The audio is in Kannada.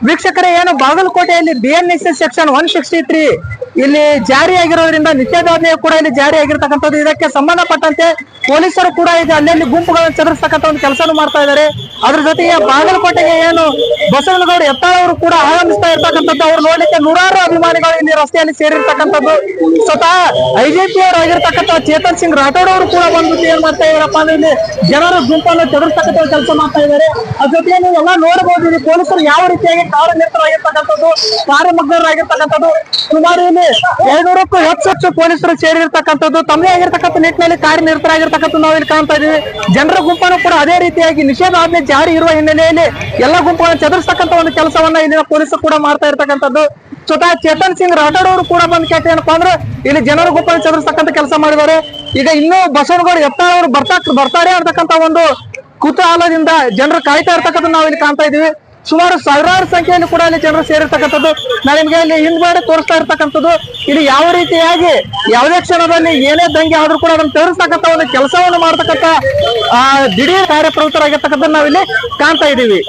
ವೀಕ್ಷಕರೇ, ಏನು ಬಾಗಲಕೋಟೆಯಲ್ಲಿ BNSS ಸೆಕ್ಷನ್ 163 ಇಲ್ಲಿ ಜಾರಿಯಾಗಿರೋದ್ರಿಂದ ನಿಷೇಧಾಜ್ಞೆ ಕೂಡ ಇಲ್ಲಿ ಜಾರಿಯಾಗಿರ್ತಕ್ಕಂಥದ್ದು. ಇದಕ್ಕೆ ಸಂಬಂಧಪಟ್ಟಂತೆ ಪೊಲೀಸರು ಕೂಡ ಈಗ ಅಲ್ಲಲ್ಲಿ ಗುಂಪುಗಳನ್ನು ಚದುರಿಸ್ತಕ್ಕಂಥ ಒಂದು ಕೆಲಸ ಮಾಡ್ತಾ ಇದ್ದಾರೆ. ಅದ್ರ ಜೊತೆಗೆ ಬಾಗಲಕೋಟೆಗೆ ಏನು ಬಸವನಗೌಡ ಯತ್ನಾಳ್ ಅವರು ಕೂಡ ಆಗಮಿಸ್ತಾ ಇರ್ತಕ್ಕಂಥದ್ದು. ಅವ್ರು ನೋಡ್ಲಿಕ್ಕೆ ನೂರಾರು ಅಭಿಮಾನಿಗಳು ಇಲ್ಲಿ ರಸ್ತೆಯಲ್ಲಿ ಸೇರಿರ್ತಕ್ಕಂಥದ್ದು. ಸ್ವತಃ IGP ಅವರು ಆಗಿರ್ತಕ್ಕಂಥ ಚೇತನ್ ಸಿಂಗ್ ರಾಠೋಡ್ ಅವರು ಕೂಡ ಬಂದ್ಬಿಟ್ಟು ಏನ್ ಮಾಡ್ತಾ ಇದಾರಪ್ಪ ಅಂದ್ರೆ ಇಲ್ಲಿ ಜನರ ಗುಂಪನ್ನು ಚದುರಿಸ್ತಕ್ಕಂಥ ಕೆಲಸ ಮಾಡ್ತಾ ಇದ್ದಾರೆ. ಅದ್ರ ಜೊತೆಗೆ ನೀವು ಎಲ್ಲ ನೋಡಬಹುದು, ಇಲ್ಲಿ ಪೊಲೀಸರು ಯಾವ ರೀತಿಯಾಗಿ ಕಾರ್ಯನಿರತರಾಗಿರ್ತಕ್ಕಂಥದ್ದು, ಕಾರ್ಯಮಗ್ನರಾಗಿರ್ತಕ್ಕಂಥದ್ದು. ಸುಮಾರು ಇಲ್ಲಿ 200ಕ್ಕೂ ಹೆಚ್ಚು ಪೊಲೀಸರು ಸೇರಿರ್ತಕ್ಕಂಥದ್ದು, ತಮ್ಮದೇ ಆಗಿರ್ತಕ್ಕಂಥ ನಿಟ್ಟಿನಲ್ಲಿ ಕಾರ್ಯನಿರತರಾಗಿರ್ತಕ್ಕಂಥ ನಾವು ಇಲ್ಲಿ ಕಾಣ್ತಾ ಇದೀವಿ. ಜನರ ಗುಂಪನ್ನು ಕೂಡ ಅದೇ ರೀತಿಯಾಗಿ ನಿಷೇಧಾಜ್ಞೆ ಜಾರಿ ಇರುವ ಹಿನ್ನೆಲೆಯಲ್ಲಿ ಎಲ್ಲ ಗುಂಪುಗಳನ್ನು ಚದುರಿಸ್ತಕ್ಕಂಥ ಒಂದು ಕೆಲಸವನ್ನ ಇಲ್ಲಿನ ಪೊಲೀಸರು ಕೂಡ ಮಾಡ್ತಾ ಇರ್ತಕ್ಕಂಥದ್ದು. ಸ್ವತಃ ಚೇತನ್ ಸಿಂಗ್ ರಾಠೋಡ್ ಅವರು ಕೂಡ ಬಂದ್ ಕೇಳ್ತಾ ಏನಪ್ಪಾ ಅಂದ್ರೆ ಇಲ್ಲಿ ಜನರ ಗುಂಪನ್ನು ಚದುರಿಸ್ತಕ್ಕಂಥ ಕೆಲಸ ಮಾಡಿದ್ದಾರೆ. ಈಗ ಇನ್ನೂ ಬಸವನಗೌಡ ಯತ್ನಾಳ್ ಅವರು ಬರ್ತಾರೆ ಅಂತಕ್ಕಂಥ ಒಂದು ಕುತೂಹಲದಿಂದ ಜನರು ಕಾಯ್ತಾ ಇರ್ತಕ್ಕಂಥ ನಾವು ಇಲ್ಲಿ ಕಾಣ್ತಾ ಇದೀವಿ. ಸುಮಾರು ಸಾವಿರಾರು ಸಂಖ್ಯೆಯಲ್ಲಿ ಕೂಡ ಇಲ್ಲಿ ಜನರು ಸೇರಿರ್ತಕ್ಕಂಥದ್ದು ನಾನು ನಿಮ್ಗೆ ಇಲ್ಲಿ ಹಿಂದ್ಗಡೆ ತೋರಿಸ್ತಾ ಇರ್ತಕ್ಕಂಥದ್ದು. ಇಲ್ಲಿ ಯಾವ ರೀತಿಯಾಗಿ ಯಾವುದೇ ಕ್ಷಣದಲ್ಲಿ ಏನೇ ದಂಗೆ ಆದ್ರೂ ಕೂಡ ಅದನ್ನು ತೋರಿಸ್ತಕ್ಕಂಥ ಒಂದು ಕೆಲಸವನ್ನು ಮಾಡ್ತಕ್ಕಂಥ ದಿಢೀರ್ ಕಾರ್ಯಪ್ರವೃತ್ತರಾಗಿರ್ತಕ್ಕಂಥ ನಾವಿಲ್ಲಿ ಕಾಣ್ತಾ ಇದೀವಿ.